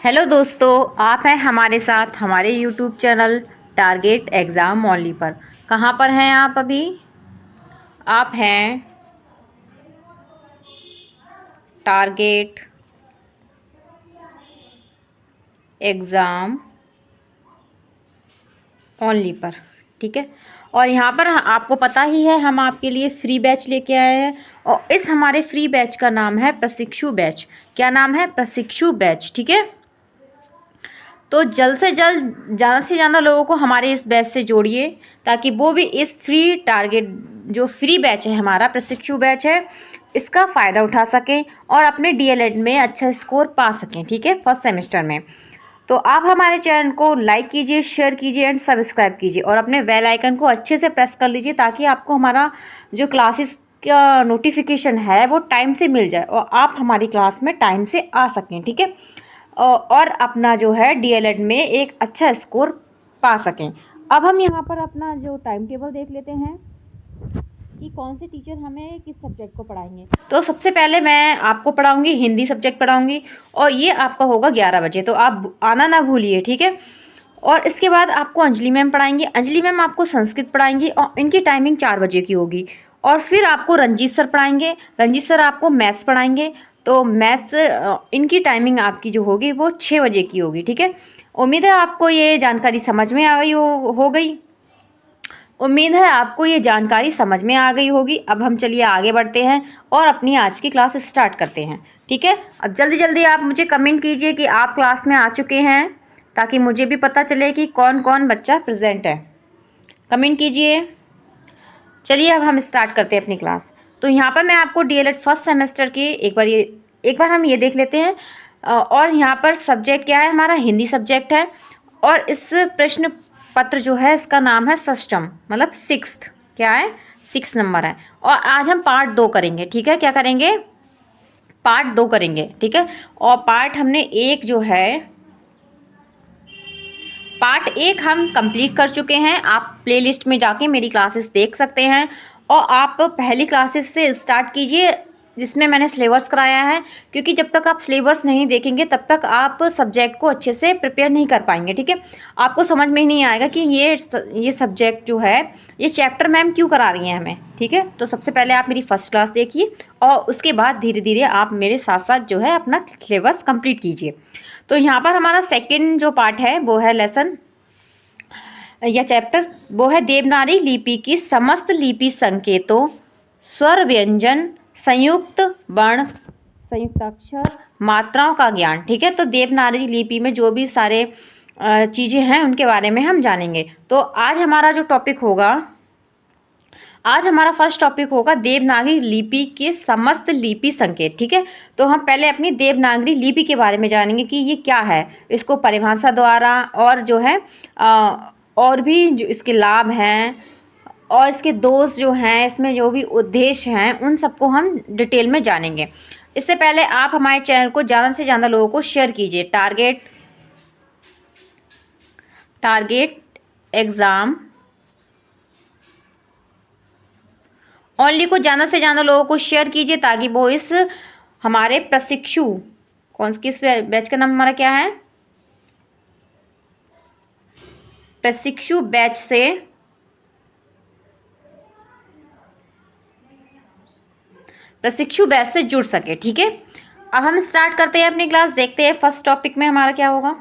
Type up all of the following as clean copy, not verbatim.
Hello दोस्तों, आप हैं हमारे साथ हमारे YouTube channel target exam only पर। कहाँ पर हैं आप अभी? आप हैं टारगेट एग्ज़ाम ओनली पर, ठीक है। और यहाँ पर आपको पता ही है हम आपके लिए फ्री बैच लेके आए हैं और इस हमारे फ्री बैच का नाम है प्रशिक्षु बैच। क्या नाम है? प्रशिक्षु बैच, ठीक है। तो जल्द से जल्द ज़्यादा से ज़्यादा लोगों को हमारे इस बैच से जोड़िए ताकि वो भी इस फ्री टारगेट जो फ्री बैच है, हमारा प्रशिक्षु बैच है, इसका फ़ायदा उठा सकें और अपने डीएलएड में अच्छा स्कोर पा सकें, ठीक है, फर्स्ट सेमेस्टर में। तो आप हमारे चैनल को लाइक कीजिए, शेयर कीजिए एंड सब्सक्राइब कीजिए और अपने बेल आइकन को अच्छे से प्रेस कर लीजिए ताकि आपको हमारा जो क्लासेस का नोटिफिकेशन है वो टाइम से मिल जाए और आप हमारी क्लास में टाइम से आ सकें, ठीक है। और अपना जो है डीएलएड में एक अच्छा स्कोर पा सकें। अब हम यहाँ पर अपना जो टाइम टेबल देख लेते हैं कि कौन से टीचर हमें किस सब्जेक्ट को पढ़ाएंगे। तो सबसे पहले मैं आपको पढ़ाऊंगी, हिंदी सब्जेक्ट पढ़ाऊंगी और ये आपका होगा 11 बजे, तो आप आना ना भूलिए, ठीक है। और इसके बाद आपको अंजलि मैम पढ़ाएंगी। अंजलि मैम आपको संस्कृत पढ़ाएंगी और इनकी टाइमिंग 4 बजे की होगी। और फिर आपको रंजीत सर पढ़ाएंगे। रंजीत सर आपको मैथ्स पढ़ाएंगे। तो मैथ्स इनकी टाइमिंग आपकी जो होगी वो 6 बजे की होगी, ठीक है। उम्मीद है आपको ये जानकारी समझ में आ गई हो गई। उम्मीद है आपको ये जानकारी समझ में आ गई होगी। अब हम चलिए आगे बढ़ते हैं और अपनी आज की क्लास स्टार्ट करते हैं, ठीक है। अब जल्दी जल्दी आप मुझे कमेंट कीजिए कि आप क्लास में आ चुके हैं ताकि मुझे भी पता चले कि कौन कौन बच्चा प्रेजेंट है। कमेंट कीजिए। चलिए अब हम स्टार्ट करते हैं अपनी क्लास। तो यहाँ पर मैं आपको डीएलएड फर्स्ट सेमेस्टर की एक बार हम ये देख लेते हैं। और यहाँ पर सब्जेक्ट क्या है? हमारा हिंदी सब्जेक्ट है और इस प्रश्न पत्र जो है इसका नाम है षष्टम, मतलब सिक्स्थ। क्या है? 6 नंबर है। और आज हम पार्ट 2 करेंगे, ठीक है। क्या करेंगे? पार्ट 2 करेंगे, ठीक है। और पार्ट हमने एक जो है पार्ट 1 हम कंप्लीट कर चुके हैं। आप प्लेलिस्ट में जाके मेरी क्लासेस देख सकते हैं और आप पहली क्लासेस से स्टार्ट कीजिए जिसमें मैंने सिलेबस कराया है, क्योंकि जब तक आप सिलेबस नहीं देखेंगे तब तक आप सब्जेक्ट को अच्छे से प्रिपेयर नहीं कर पाएंगे, ठीक है। आपको समझ में ही नहीं आएगा कि ये सब्जेक्ट जो है ये चैप्टर मैम क्यों करा रही हैं हमें, ठीक है। तो सबसे पहले आप मेरी फर्स्ट क्लास देखिए और उसके बाद धीरे धीरे आप मेरे साथ साथ जो है अपना सिलेबस कंप्लीट कीजिए। तो यहाँ पर हमारा सेकेंड जो पार्ट है वो है लेसन या चैप्टर, वो है देवनागरी लिपि की समस्त लिपि संकेतों, स्वर व्यंजन, संयुक्त वर्ण, संयुक्ताक्षर, मात्राओं का ज्ञान, ठीक है। तो देवनागरी लिपि में जो भी सारे चीज़ें हैं उनके बारे में हम जानेंगे। तो आज हमारा जो टॉपिक होगा, आज हमारा फर्स्ट टॉपिक होगा देवनागरी लिपि के समस्त लिपि संकेत, ठीक है। तो हम पहले अपनी देवनागरी लिपि के बारे में जानेंगे कि ये क्या है, इसको परिभाषा द्वारा और जो है और भी जो इसके लाभ हैं और इसके दोष जो हैं, इसमें जो भी उद्देश्य हैं, उन सबको हम डिटेल में जानेंगे। इससे पहले आप हमारे चैनल को ज़्यादा से ज़्यादा लोगों को शेयर कीजिए। टारगेट एग्ज़ाम ओनली को ज़्यादा से ज़्यादा लोगों को शेयर कीजिए ताकि वो इस हमारे प्रशिक्षु किस बैच का नाम हमारा क्या है? प्रशिक्षु बैच से जुड़ सके, ठीक है। अब हम स्टार्ट करते हैं अपनी क्लास, देखते हैं फर्स्ट टॉपिक में हमारा क्या होगा।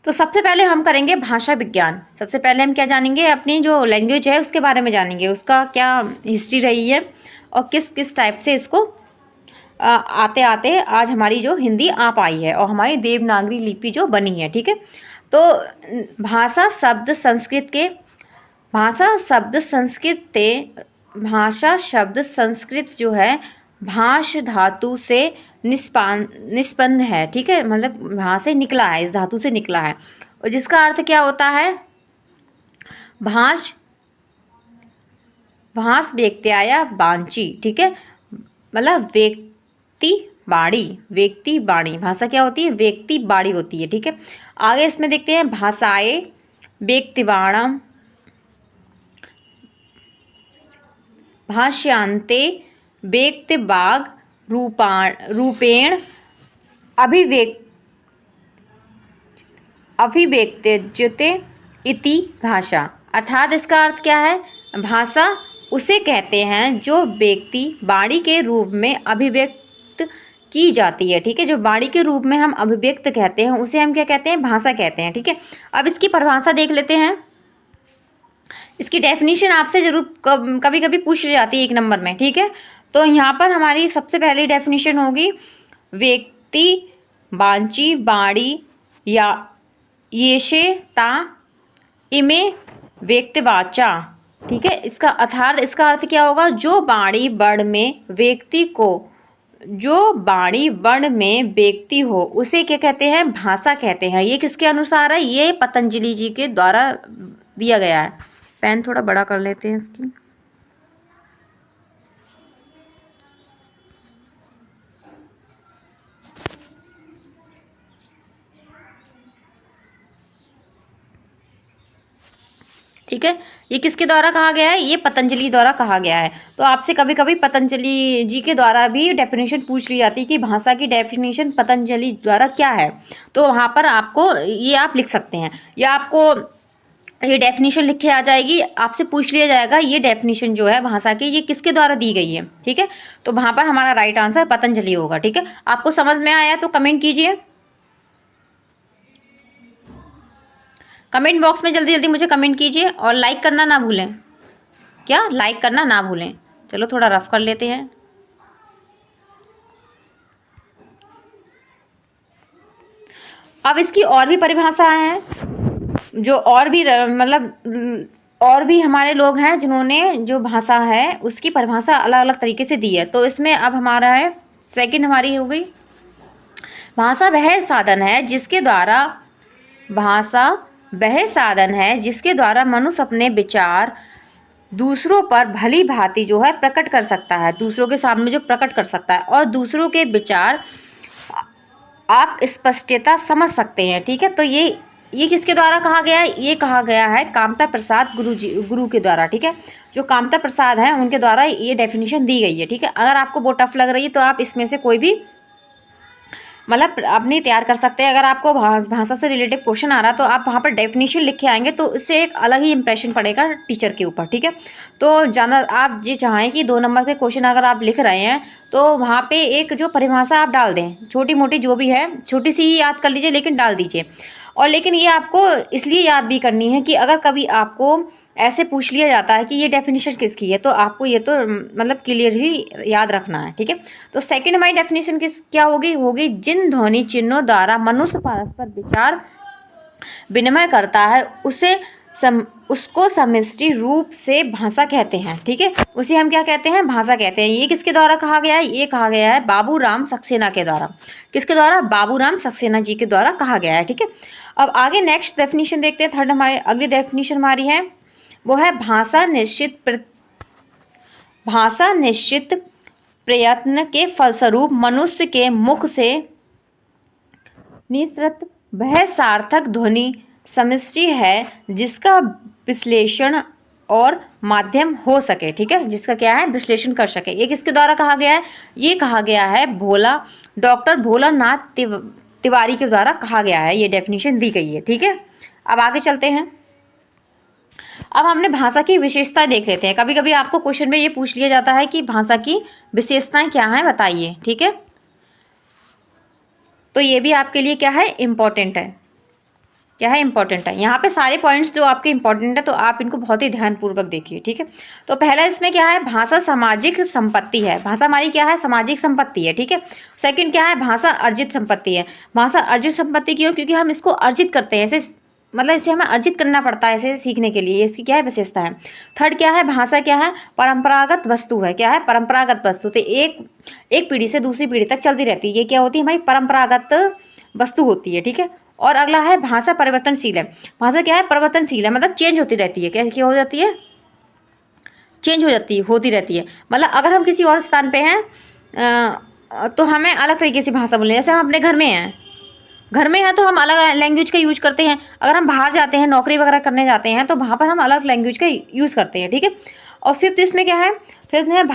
तो सबसे पहले हम करेंगे भाषा विज्ञान। सबसे पहले हम क्या जानेंगे? अपनी जो लैंग्वेज है उसके बारे में जानेंगे, उसका क्या हिस्ट्री रही है और किस किस टाइप से इसको आते आते आज हमारी जो हिंदी आ पाई है और हमारी देवनागरी लिपि जो बनी है, ठीक है। तो भाषा शब्द संस्कृत के भाषा शब्द संस्कृत जो है भाष धातु से निष्पन्न है, ठीक है। मतलब वहाँ से निकला है, इस धातु से निकला है और जिसका अर्थ क्या होता है? भाष व्यक्त्याया वांची, ठीक है। मतलब व्यक्ति बाणी भाषा क्या होती है? व्यक्ति बाणी होती है, ठीक है। आगे इसमें देखते हैं भाषाएं व्यक्तिवाणम, भाष्यांते व्यक्तिवाग रूपेण अभिव्यक्त्यते इति भाषा। अर्थात इसका अर्थ क्या है? भाषा उसे कहते हैं जो व्यक्ति वाणी के रूप में अभिव्यक्त की जाती है। ठीक है, जो वाणी के रूप में हम अभिव्यक्त कहते हैं उसे हम क्या कहते हैं? भाषा कहते हैं। ठीक है, अब इसकी परिभाषा देख लेते हैं। इसकी डेफिनेशन आपसे जरूर कभी कभी पूछ जाती है 1 नंबर में। ठीक है, तो यहाँ पर हमारी सबसे पहली डेफिनेशन होगी व्यक्ति वाची वाणी या येषे ता इमे व्यक्तिवाचा। ठीक है, इसका अर्थ क्या होगा? जो वाणी वर्ण में व्यक्ति को, जो वाणी वर्ण में व्यक्ति हो उसे क्या कहते हैं? भाषा कहते हैं। ये किसके अनुसार है? ये पतंजलि जी के द्वारा दिया गया है। पेन थोड़ा बड़ा कर लेते हैं इसकी। ठीक है, ये किसके द्वारा कहा गया है? ये पतंजलि द्वारा कहा गया है। तो आपसे कभी कभी पतंजलि जी के द्वारा भी डेफिनेशन पूछ ली जाती है कि भाषा की डेफिनेशन पतंजलि द्वारा क्या है। तो वहाँ पर आपको ये आप लिख सकते हैं, या आपको ये डेफिनेशन लिख के आ जाएगी, आपसे पूछ लिया जाएगा ये डेफिनेशन जो है भाषा की ये किसके द्वारा दी गई है। ठीक है, तो वहाँ पर हमारा राइट आंसर पतंजलि होगा। ठीक है, आपको समझ में आया तो कमेंट कीजिए। कमेंट बॉक्स में जल्दी जल्दी मुझे कमेंट कीजिए और लाइक करना ना भूलें। क्या? लाइक करना ना भूलें। चलो थोड़ा रफ कर लेते हैं। अब इसकी और भी परिभाषाएं हैं, जो और भी मतलब और भी हमारे लोग हैं जिन्होंने जो भाषा है उसकी परिभाषा अलग अलग तरीके से दी है। तो इसमें अब हमारा है सेकंड हमारी हो गई, भाषा वह साधन है जिसके द्वारा, भाषा वह साधन है जिसके द्वारा मनुष्य अपने विचार दूसरों पर भली भांति जो है प्रकट कर सकता है, दूसरों के सामने जो प्रकट कर सकता है, और दूसरों के विचार आप स्पष्टता समझ सकते हैं। ठीक है, तो ये किसके द्वारा कहा गया है? ये कहा गया है कामता प्रसाद गुरु के द्वारा। ठीक है, जो कामता प्रसाद हैं उनके द्वारा ये डेफिनेशन दी गई है। ठीक है, अगर आपको वो टफ लग रही है तो आप इसमें से कोई भी मतलब अपनी तैयार कर सकते हैं। अगर आपको भाषा से रिलेटेड क्वेश्चन आ रहा है तो आप वहाँ पर डेफिनेशन लिख के आएंगे तो इससे एक अलग ही इंप्रेशन पड़ेगा टीचर के ऊपर। ठीक है, तो जाना आप ये चाहें कि 2 नंबर के क्वेश्चन अगर आप लिख रहे हैं तो वहाँ पे एक जो परिभाषा आप डाल दें, छोटी मोटी जो भी है, छोटी सी ही याद कर लीजिए लेकिन डाल दीजिए। और लेकिन ये आपको इसलिए याद भी करनी है कि अगर कभी आपको ऐसे पूछ लिया जाता है कि ये डेफिनेशन किसकी है तो आपको ये तो मतलब क्लियरली याद रखना है। ठीक है, तो सेकंड हमारी डेफिनेशन क्या होगी जिन ध्वनि चिन्हों द्वारा मनुष्य परस्पर विचार विनिमय करता है उसको समष्टि रूप से भाषा कहते हैं। ठीक है, उसे हम क्या कहते हैं? भाषा कहते हैं। ये किसके द्वारा कहा गया है? ये कहा गया है बाबूराम सक्सेना के द्वारा। किसके द्वारा? बाबूराम सक्सेना जी के द्वारा कहा गया है। ठीक है, अब आगे नेक्स्ट डेफिनेशन देखते हैं। थर्ड हमारी अगली डेफिनेशन हमारी है वो है भाषा निश्चित प्रयत्न के फलस्वरूप मनुष्य के मुख से निसृत वह सार्थक ध्वनि समष्टि है जिसका विश्लेषण और माध्यम हो सके। ठीक है, जिसका क्या है? विश्लेषण कर सके। ये किसके द्वारा कहा गया है? ये कहा गया है डॉक्टर भोलानाथ तिवारी के द्वारा कहा गया है। ये डेफिनेशन दी गई है। ठीक है, अब आगे चलते हैं। अब हमने भाषा की विशेषताएं देख लेते हैं। कभी कभी आपको क्वेश्चन में ये पूछ लिया जाता है कि भाषा की विशेषताएं क्या हैं, बताइए। ठीक है, तो ये भी आपके लिए क्या है? इम्पोर्टेंट है। क्या है? इम्पोर्टेंट है। यहाँ पे सारे पॉइंट्स जो आपके इम्पोर्टेंट है तो आप इनको बहुत ही ध्यानपूर्वक देखिए। ठीक है, तो पहला इसमें क्या है? भाषा सामाजिक संपत्ति है। भाषा हमारी क्या है? सामाजिक संपत्ति है। ठीक है, सेकंड क्या है? भाषा अर्जित संपत्ति है। भाषा अर्जित संपत्ति क्यों? क्योंकि हम इसको अर्जित करते हैं, ऐसे मतलब इसे हमें अर्जित करना पड़ता है ऐसे सीखने के लिए। इसकी क्या है? विशेषता है। थर्ड क्या है? भाषा क्या है? परंपरागत वस्तु है। क्या है? परंपरागत वस्तु। तो एक पीढ़ी से दूसरी पीढ़ी तक चलती रहती है। ये क्या होती है? हमारी परंपरागत वस्तु होती है। ठीक है, और अगला है भाषा परिवर्तनशील है। भाषा क्या है? परिवर्तनशील है, मतलब चेंज होती रहती है। क्या हो जाती है? चेंज होती रहती है। मतलब अगर हम किसी और स्थान पे हैं तो हमें अलग तरीके से भाषा बोलनी है। जैसे हम अपने घर में हैं तो हम अलग लैंग्वेज का यूज करते हैं। अगर हम बाहर जाते हैं, नौकरी वगैरह करने जाते हैं तो वहाँ पर हम अलग लैंग्वेज का यूज़ करते हैं। ठीक है, और फिफ्थ इसमें क्या है? फिफ्थ में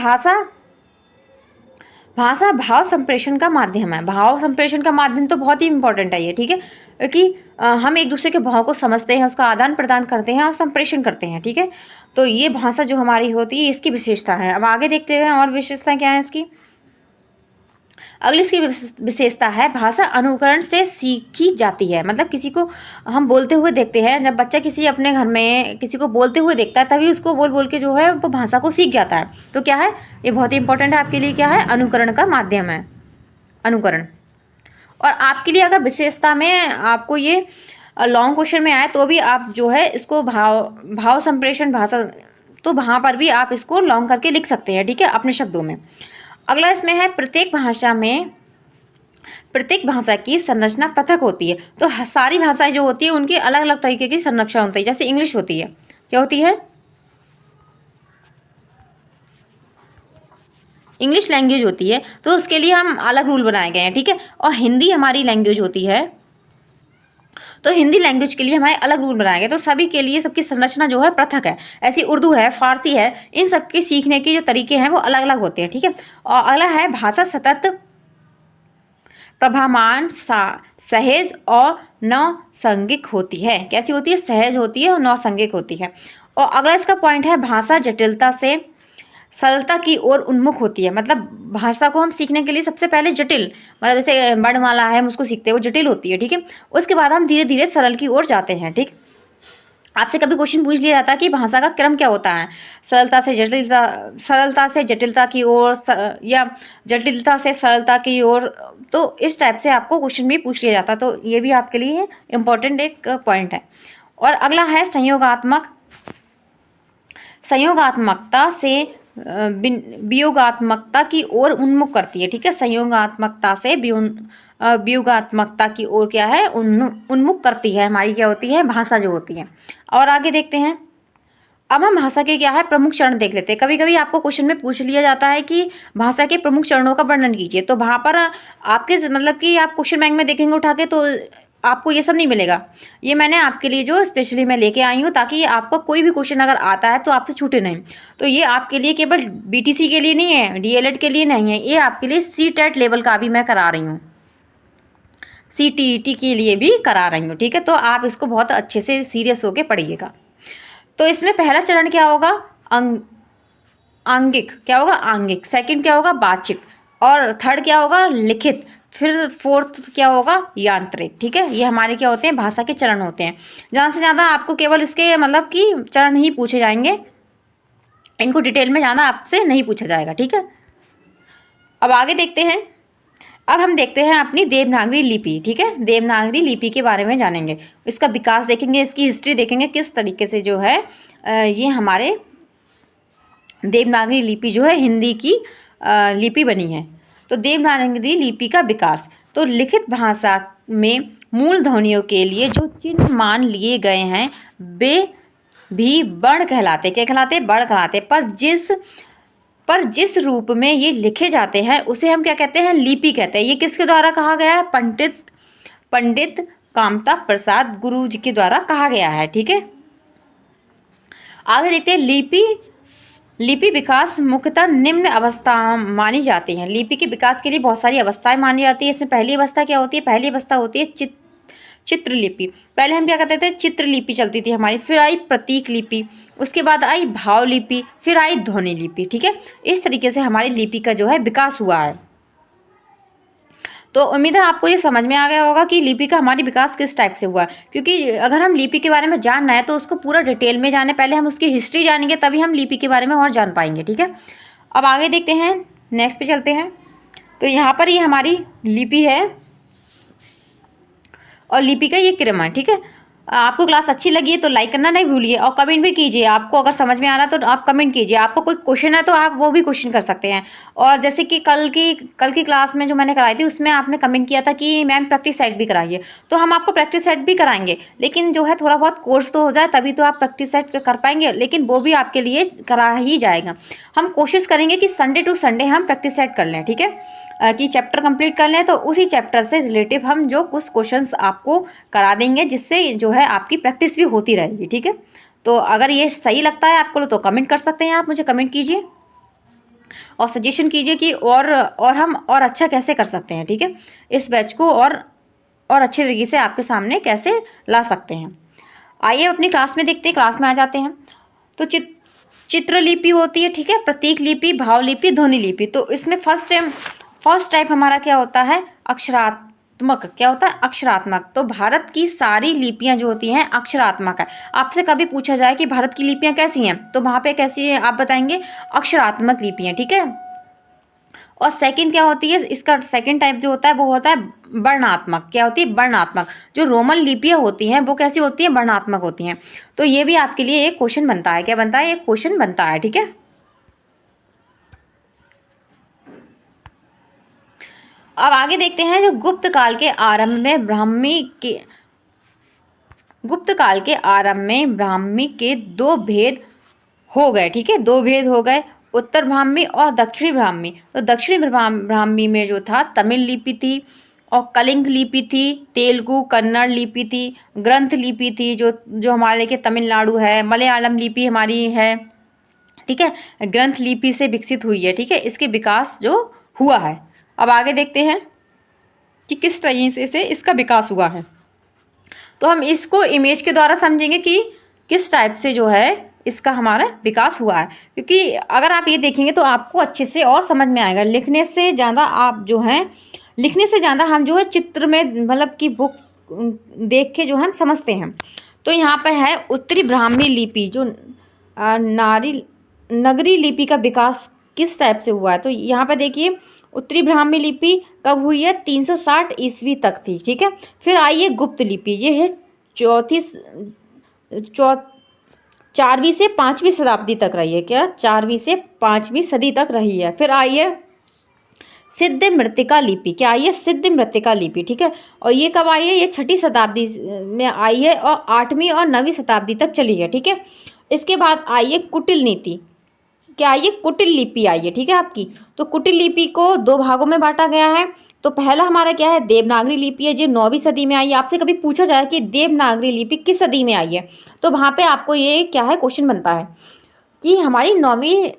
भाषा भाव संप्रेषण का माध्यम है। भाव संप्रेषण का माध्यम तो बहुत ही इंपॉर्टेंट है ये, ठीक है, क्योंकि हम एक दूसरे के भाव को समझते हैं, उसका आदान प्रदान करते हैं और संप्रेषण करते हैं, ठीक है। तो ये भाषा जो हमारी होती है इसकी विशेषता है। अब आगे देखते हैं और विशेषता क्या है इसकी। अगली इसकी विशेषता है भाषा अनुकरण से सीखी जाती है। मतलब किसी को हम बोलते हुए देखते हैं, जब बच्चा किसी अपने घर में किसी को बोलते हुए देखता है तभी उसको बोल बोल के जो है वो भाषा को सीख जाता है। तो क्या है, ये बहुत ही इंपॉर्टेंट है आपके लिए, क्या है, अनुकरण का माध्यम है, अनुकरण। और आपके लिए अगर विशेषता में आपको ये लॉन्ग क्वेश्चन में आए तो भी आप जो है इसको भाव संप्रेषण भाषा, तो वहाँ पर भी आप इसको लॉन्ग करके लिख सकते हैं, ठीक है, अपने शब्दों में। अगला इसमें है प्रत्येक भाषा की संरचना पृथक होती है। तो सारी भाषाएं जो होती है उनकी अलग अलग तरीके की संरचना होती है। जैसे इंग्लिश होती है, क्या होती है, इंग्लिश लैंग्वेज होती है, तो उसके लिए हम अलग रूल बनाए गए हैं, ठीक है। और हिंदी हमारी लैंग्वेज होती है, तो हिंदी लैंग्वेज के लिए हमारे अलग रूल बनाए गए। तो सभी के लिए सबकी संरचना जो है पृथक है। ऐसी उर्दू है, फारसी है, इन सबके सीखने के जो तरीके हैं वो अलग अलग होते हैं, ठीक है। और अगला है भाषा सतत प्रभामान सहज और नौसंगिक होती है। कैसी होती है, सहज होती है और नौसंगिक होती है। और अगला इसका पॉइंट है भाषा जटिलता से सरलता की ओर उन्मुख होती है। मतलब भाषा को हम सीखने के लिए सबसे पहले जटिल, मतलब जैसे वर्णमाला है हम उसको सीखते हैं, वो जटिल होती है, ठीक है। उसके बाद हम धीरे धीरे सरल की ओर जाते हैं, ठीक। आपसे कभी क्वेश्चन पूछ लिया जाता है कि भाषा का क्रम क्या होता है, सरलता से जटिलता की ओर, या जटिलता से सरलता की ओर, तो इस टाइप से आपको क्वेश्चन भी पूछ लिया जाता है। तो ये भी आपके लिए इम्पोर्टेंट एक पॉइंट है। और अगला है संयोगात्मकता से वियोगात्मकता की ओर उन्मुख करती है, ठीक है। संयोगात्मकता से वियोगात्मकता की ओर क्या है, उन्मुख करती है हमारी, क्या होती है, भाषा जो होती है। और आगे देखते हैं। अब हम भाषा के क्या है प्रमुख चरण देख लेते हैं। कभी कभी आपको क्वेश्चन में पूछ लिया जाता है कि भाषा के प्रमुख चरणों का वर्णन कीजिए, तो वहाँ पर आपके मतलब कि आप क्वेश्चन बैंक में देखेंगे उठा के तो आपको ये सब नहीं मिलेगा। ये मैंने आपके लिए जो स्पेशली मैं लेके आई हूँ, ताकि आपका कोई भी क्वेश्चन अगर आता है तो आपसे छूटे नहीं। तो ये आपके लिए केवल बीटीसी के लिए नहीं है, डीएलएड के लिए नहीं है, ये आपके लिए सीटेट लेवल का भी मैं करा रही हूँ, सीटीईटी के लिए भी करा रही हूँ, ठीक है। तो आप इसको बहुत अच्छे से सीरियस होकर पढ़िएगा। तो इसमें पहला चरण क्या होगा, आंगिक, क्या होगा, आंगिक। सेकंड क्या होगा, वाचिक। और थर्ड क्या होगा, लिखित। फिर फोर्थ क्या होगा, यांत्रिक, ठीक है। ये हमारे क्या होते हैं, भाषा के चरण होते हैं। ज़्यादा से ज़्यादा आपको केवल इसके मतलब कि चरण ही पूछे जाएंगे, इनको डिटेल में ज़्यादा आपसे नहीं पूछा जाएगा, ठीक है। अब आगे देखते हैं। अब हम देखते हैं अपनी देवनागरी लिपि, ठीक है। देवनागरी लिपि के बारे में जानेंगे, इसका विकास देखेंगे, इसकी हिस्ट्री देखेंगे, किस तरीके से जो है ये हमारे देवनागरी लिपि जो है हिंदी की लिपि बनी है। तो देवनागरी लिपि का विकास, तो लिखित भाषा में मूल ध्वनियों के लिए जो चिन्ह मान लिए गए हैं वे भी वर्ण कहलाते, क्या कहलाते, वर्ण कहलाते। पर जिस रूप में ये लिखे जाते हैं उसे हम क्या कहते हैं, लिपि कहते हैं। ये किसके द्वारा कहा गया है, पंडित कामता प्रसाद गुरु जी के द्वारा कहा गया है, ठीक है। आगे देखते हैं। लिपि विकास मुख्यतः निम्न अवस्था मानी जाती है। लिपि के विकास के लिए बहुत सारी अवस्थाएं मानी जाती है। इसमें पहली अवस्था क्या होती है, पहली अवस्था होती है चित्रलिपि। पहले हम क्या करते थे, चित्रलिपि चलती थी हमारी, फिर आई प्रतीक लिपि, उसके बाद आई भाव लिपि, फिर आई ध्वनि लिपि, ठीक है। इस तरीके से हमारी लिपि का जो है विकास हुआ है। तो उम्मीद है आपको ये समझ में आ गया होगा कि लिपि का हमारी विकास किस टाइप से हुआ है। क्योंकि अगर हम लिपि के बारे में जानना है तो उसको पूरा डिटेल में जाने, पहले हम उसकी हिस्ट्री जानेंगे तभी हम लिपि के बारे में और जान पाएंगे, ठीक है। अब आगे देखते हैं, नेक्स्ट पे चलते हैं। तो यहाँ पर ये हमारी लिपि है और लिपि का ये क्रम है, ठीक है। आपको क्लास अच्छी लगी है तो लाइक करना नहीं भूलिए और कमेंट भी कीजिए। आपको अगर समझ में आ रहा है तो आप कमेंट कीजिए। आपको कोई क्वेश्चन है तो आप वो भी क्वेश्चन कर सकते हैं। और जैसे कि कल की क्लास में जो मैंने कराई थी उसमें आपने कमेंट किया था कि मैम प्रैक्टिस सेट भी कराइए, तो हम आपको प्रैक्टिस सेट भी कराएंगे। लेकिन जो है थोड़ा बहुत कोर्स तो हो जाए तभी तो आप प्रैक्टिस सेट कर पाएंगे, लेकिन वो भी आपके लिए करा ही जाएगा। हम कोशिश करेंगे कि संडे टू संडे हम प्रैक्टिस सेट कर लें, ठीक है, कि चैप्टर कंप्लीट कर लें। तो उसी चैप्टर से रिलेटिव हम जो कुछ क्वेश्चंस आपको करा देंगे, जिससे जो है आपकी प्रैक्टिस भी होती रहेगी, ठीक है। तो अगर ये सही लगता है आपको तो कमेंट कर सकते हैं, आप मुझे कमेंट कीजिए। और सजेशन कीजिए कि और हम और अच्छा कैसे कर सकते हैं, ठीक है, इस बैच को और अच्छे तरीके से आपके सामने कैसे ला सकते हैं। आइए अपनी क्लास में देखते हैं, क्लास में आ जाते हैं। तो चित्रलिपि होती है, ठीक है, प्रतीक लिपि, भाव लिपि, ध्वनि लिपि। तो इसमें फर्स्ट टाइप हमारा क्या होता है, अक्षरात्मक। क्या होता है, अक्षरात्मक। तो भारत की सारी लिपियां जो होती हैं अक्षरात्मक है। आपसे कभी पूछा जाए कि भारत की लिपियां कैसी हैं, तो वहां पे कैसी है आप बताएंगे, अक्षरात्मक लिपियां, ठीक है। और सेकंड क्या होती है, इसका सेकंड टाइप जो होता है वो होता है वर्णात्मक। क्या होती है, वर्णात्मक। जो रोमन लिपियां होती हैं वो कैसी होती हैं, वर्णात्मक होती हैं। तो ये भी आपके लिए एक क्वेश्चन बनता है। क्या बनता है, एक क्वेश्चन बनता है, ठीक है। अब आगे देखते हैं, जो गुप्त काल के आरंभ में ब्राह्मी के दो भेद हो गए, ठीक है, दो भेद हो गए, उत्तर ब्राह्मी और दक्षिणी ब्राह्मी। तो दक्षिणी ब्राह्मी में जो था तमिल लिपि थी और कलिंग लिपि थी, तेलुगु कन्नड़ लिपि थी, ग्रंथ लिपि थी जो जो हमारे के तमिलनाडु है, मलयालम लिपि हमारी है, ठीक है, ग्रंथ लिपि से विकसित हुई है, ठीक है, इसके विकास जो हुआ है। अब आगे देखते हैं कि किस तरीके से इसका विकास हुआ है। तो हम इसको इमेज के द्वारा समझेंगे कि किस टाइप से जो है इसका हमारा विकास हुआ है, क्योंकि अगर आप ये देखेंगे तो आपको अच्छे से और समझ में आएगा। लिखने से ज़्यादा हम जो है चित्र में, मतलब कि बुक देख के जो हम समझते हैं। तो यहाँ पे है उत्तरी ब्राह्मी लिपि, जो नगरी लिपि का विकास किस टाइप से हुआ है। तो यहाँ पे देखिए उत्तरी ब्राह्मी लिपि कब हुई है, 360 ईस्वी तक थी, ठीक है। फिर आई है गुप्त लिपि, ये है 4वीं से 5वीं शताब्दी तक रही है। क्या, 4वीं से 5वीं सदी तक रही है। फिर आई है सिद्ध मृत्तिका लिपि। क्या आई है, सिद्ध मृत्तिका लिपि, ठीक है। और ये कब आई है, ये 6ठी शताब्दी में आई है और 8वीं और 9वीं शताब्दी तक चली है, ठीक है। इसके बाद आई है कुटिल नीति। क्या आई है, कुटिल लिपि आई है, ठीक है आपकी। तो कुटिल लिपि को दो भागों में बांटा गया है। तो पहला हमारा क्या है, देवनागरी लिपि है, जो 9वीं सदी में आई है। आपसे कभी पूछा जाए कि देवनागरी लिपि किस सदी में आई है, तो वहाँ पे आपको ये क्या है, क्वेश्चन बनता है कि हमारी 9वीं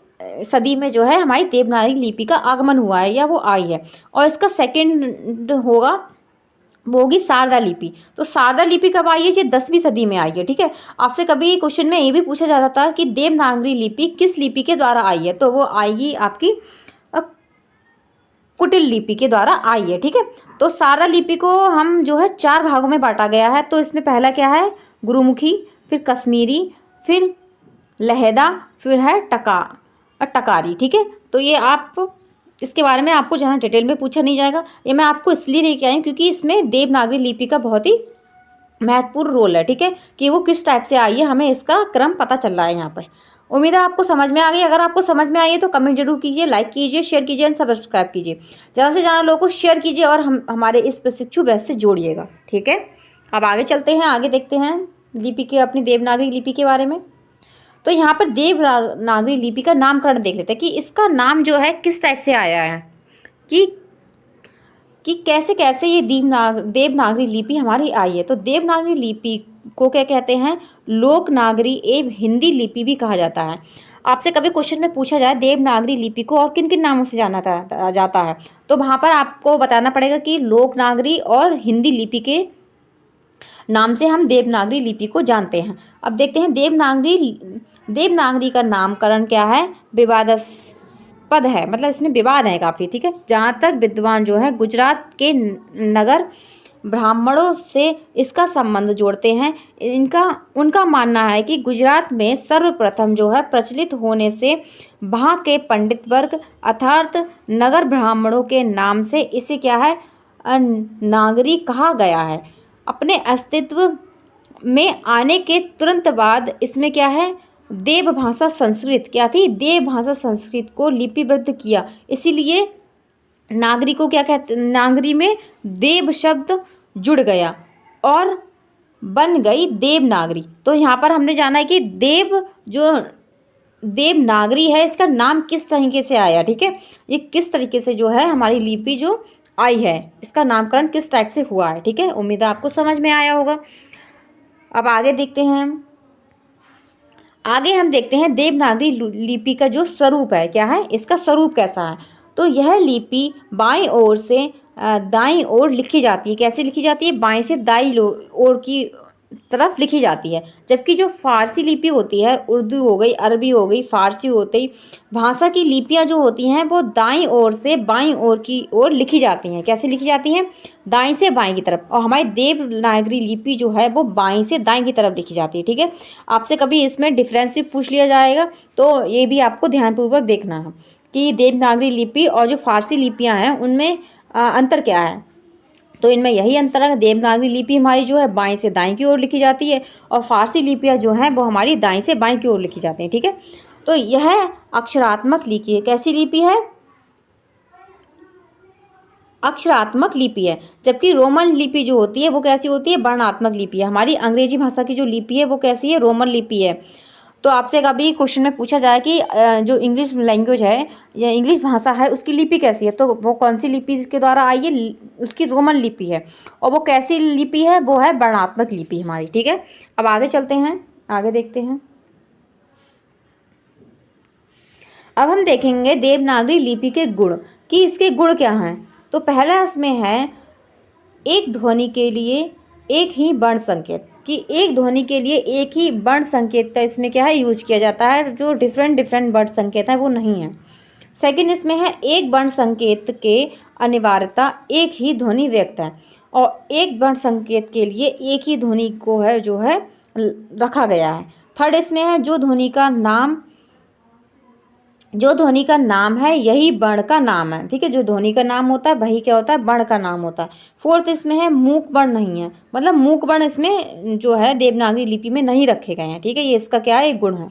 सदी में जो है हमारी देवनागरी लिपि का आगमन हुआ है या वो आई है। और इसका सेकंड होगा, वो होगी शारदा लिपि। तो शारदा लिपि कब आई है, ये 10वीं सदी में आई है, ठीक है। आपसे कभी क्वेश्चन में ये भी पूछा जाता था कि देवनागरी लिपि किस लिपि के द्वारा आई है, तो वो आएगी आपकी कुटिल लिपि के द्वारा आई है, ठीक है। तो शारदा लिपि को हम जो है 4 भागों में बांटा गया है। तो इसमें पहला क्या है, गुरुमुखी, फिर कश्मीरी, फिर लहदा, फिर है टकारी, ठीक है। तो ये आप इसके बारे में आपको ज़्यादा डिटेल में पूछा नहीं जाएगा। ये मैं आपको इसलिए लेके आई हूँ क्योंकि इसमें देवनागरी लिपि का बहुत ही महत्वपूर्ण रोल है, ठीक है, कि वो किस टाइप से आई है, हमें इसका क्रम पता चल रहा है यहाँ पर। उम्मीद है आपको समझ में आ गई। अगर आपको समझ में आई है तो कमेंट जरूर कीजिए, लाइक कीजिए, शेयर कीजिए एंड सब्सक्राइब कीजिए। ज़्यादा से ज़्यादा लोगों को शेयर कीजिए और हमारे इस प्रशिक्षु बैच से जोड़िएगा, ठीक है। अब आगे चलते हैं, आगे देखते हैं लिपि के, अपनी देवनागरी लिपि के बारे में। तो यहाँ पर देवनागरी लिपि का नामकरण देख लेते हैं कि इसका नाम जो है किस टाइप से आया है, कि कैसे कैसे ये देवनागरी लिपि हमारी आई है। तो देवनागरी लिपि को क्या कहते हैं, लोकनागरी एवं हिंदी लिपि भी कहा जाता है। आपसे कभी क्वेश्चन में पूछा जाए देवनागरी लिपि को और किन किन नामों से जाना जाता है, तो वहाँ पर आपको बताना पड़ेगा कि लोकनागरी और हिंदी लिपि के नाम से हम देवनागरी लिपि को जानते हैं। अब देखते हैं देवनागरी का नामकरण क्या है, विवादास्पद है, मतलब इसमें विवाद है काफ़ी, ठीक है। जहाँ तक विद्वान जो है गुजरात के नगर ब्राह्मणों से इसका संबंध जोड़ते हैं, उनका मानना है कि गुजरात में सर्वप्रथम जो है प्रचलित होने से वहाँ के पंडित वर्ग अर्थात नगर ब्राह्मणों के नाम से इसे क्या है, नागरी कहा गया है। अपने अस्तित्व में आने के तुरंत बाद इसमें क्या है, देव भाषा संस्कृत क्या थी, देव भाषा संस्कृत को लिपिबद्ध किया, इसीलिए नागरी को क्या कहते, नागरी में देव शब्द जुड़ गया और बन गई देवनागरी। तो यहाँ पर हमने जाना है कि देवनागरी है, इसका नाम किस तरीके से आया, ठीक है, ये किस तरीके से जो है हमारी लिपि जो आई है, इसका नामकरण किस टाइप से हुआ है, ठीक है। उम्मीद है आपको समझ में आया होगा। अब आगे देखते हैं हम, आगे हम देखते हैं देवनागरी लिपि का जो स्वरूप है, क्या है इसका स्वरूप कैसा है। तो यह लिपि बाईं ओर से दाईं ओर लिखी जाती है। कैसे लिखी जाती है? बाईं से दाईं ओर की तरफ लिखी जाती है। जबकि जो फारसी लिपि होती है, उर्दू हो गई, अरबी हो गई, फारसी होती, भाषा की लिपियां जो होती हैं वो दाईं ओर से बाईं ओर की ओर लिखी जाती हैं। कैसे लिखी जाती हैं? दाईं से बाईं की तरफ। और हमारी देवनागरी लिपि जो है वो बाईं से दाईं की तरफ लिखी जाती है। ठीक है, आपसे कभी इसमें डिफरेंस भी पूछ लिया जाएगा, तो ये भी आपको ध्यानपूर्वक देखना है कि देवनागरी लिपि और जो फारसी लिपियां हैं उनमें अंतर क्या है। तो इनमें यही अंतर है, देवनागरी लिपि हमारी जो है बाएं से दाएं की ओर लिखी जाती है और फारसी लिपियां जो हैं वो हमारी दाएं से बाएं की ओर लिखी जाती हैं। ठीक है, तो यह अक्षरात्मक लिपि है। कैसी लिपि है? अक्षरात्मक लिपि है। जबकि रोमन लिपि जो होती है वो कैसी होती है? वर्णात्मक लिपि है। हमारी अंग्रेजी भाषा की जो लिपि है वो कैसी है? रोमन लिपि है। तो आपसे कभी क्वेश्चन में पूछा जाए कि जो इंग्लिश लैंग्वेज है या इंग्लिश भाषा है उसकी लिपि कैसी है, तो वो कौन सी लिपि के द्वारा आई है? उसकी रोमन लिपि है। और वो कैसी लिपि है? वो है वर्णात्मक लिपि हमारी। ठीक है, अब आगे चलते हैं, आगे देखते हैं। अब हम देखेंगे देवनागरी लिपि के गुण, कि इसके गुण क्या हैं। तो पहला इसमें है एक ध्वनि के लिए एक ही वर्ण संकेत, कि एक ध्वनि के लिए एक ही वर्ण संकेत का इसमें क्या है? यूज किया जाता है। जो डिफरेंट डिफरेंट वर्ण संकेत हैं वो नहीं है। सेकंड इसमें है एक वर्ण संकेत के अनिवार्यता एक ही ध्वनि व्यक्त है, और एक वर्ण संकेत के लिए एक ही ध्वनि को है जो है रखा गया है। थर्ड इसमें है जो ध्वनि का नाम है यही वर्ण का नाम है। ठीक है, जो ध्वनि का नाम होता है वही क्या होता है? वर्ण का नाम होता है। फोर्थ इसमें है मूक वर्ण नहीं है, मतलब मूक वर्ण इसमें जो है देवनागरी लिपि में नहीं रखे गए हैं। ठीक है, ये इसका क्या है? एक गुण है।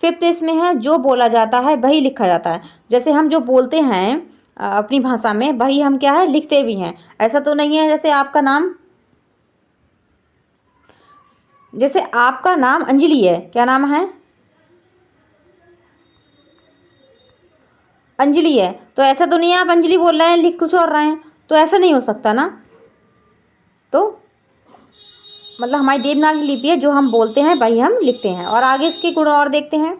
फिफ्थ इसमें है जो बोला जाता है वही लिखा जाता है। जैसे हम जो बोलते हैं अपनी भाषा में वही हम क्या है? लिखते भी हैं। ऐसा तो नहीं है जैसे आपका नाम अंजलि है, क्या नाम है? अंजलि है, तो ऐसा तो नहीं है आप अंजलि बोल रहे हैं लिख कुछ और रहे हैं, तो ऐसा नहीं हो सकता ना। तो मतलब हमारी देवनागरी लिपि है, जो हम बोलते हैं वही हम लिखते हैं। और आगे इसके गुण और देखते हैं।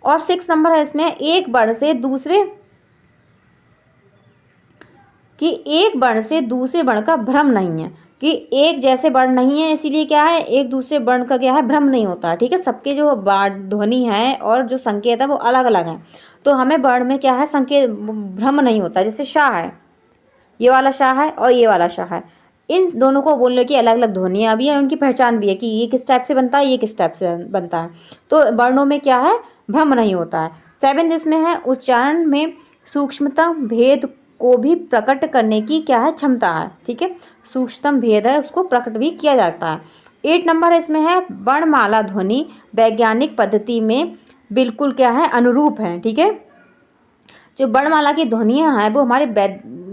और 6 नंबर है इसमें एक वर्ण से दूसरे वर्ण का भ्रम नहीं है, कि एक जैसे वर्ण नहीं है, इसीलिए क्या है? एक दूसरे वर्ण का क्या है? भ्रम नहीं होता है। ठीक है, सबके जो ध्वनि है और जो संकेत है वो अलग अलग हैं, तो हमें वर्ण में क्या है? संकेत भ्रम नहीं होता। जैसे शाह है, ये वाला शाह है और ये वाला शाह है, इन दोनों को बोलने की अलग अलग ध्वनियाँ भी हैं, उनकी पहचान भी है कि ये किस टाइप से बनता है, ये किस टाइप से बनता है। तो वर्णों में क्या है? भ्रम नहीं होता है। 7 इसमें है उच्चारण में सूक्ष्मतम भेद को भी प्रकट करने की क्या है? क्षमता है। ठीक है, सूक्ष्मतम भेद है उसको प्रकट भी किया जाता है। 8 नंबर इसमें है वर्णमाला ध्वनि वैज्ञानिक पद्धति में बिल्कुल क्या है? अनुरूप है। ठीक है, जो वर्णमाला की ध्वनियाँ हैं वो हमारे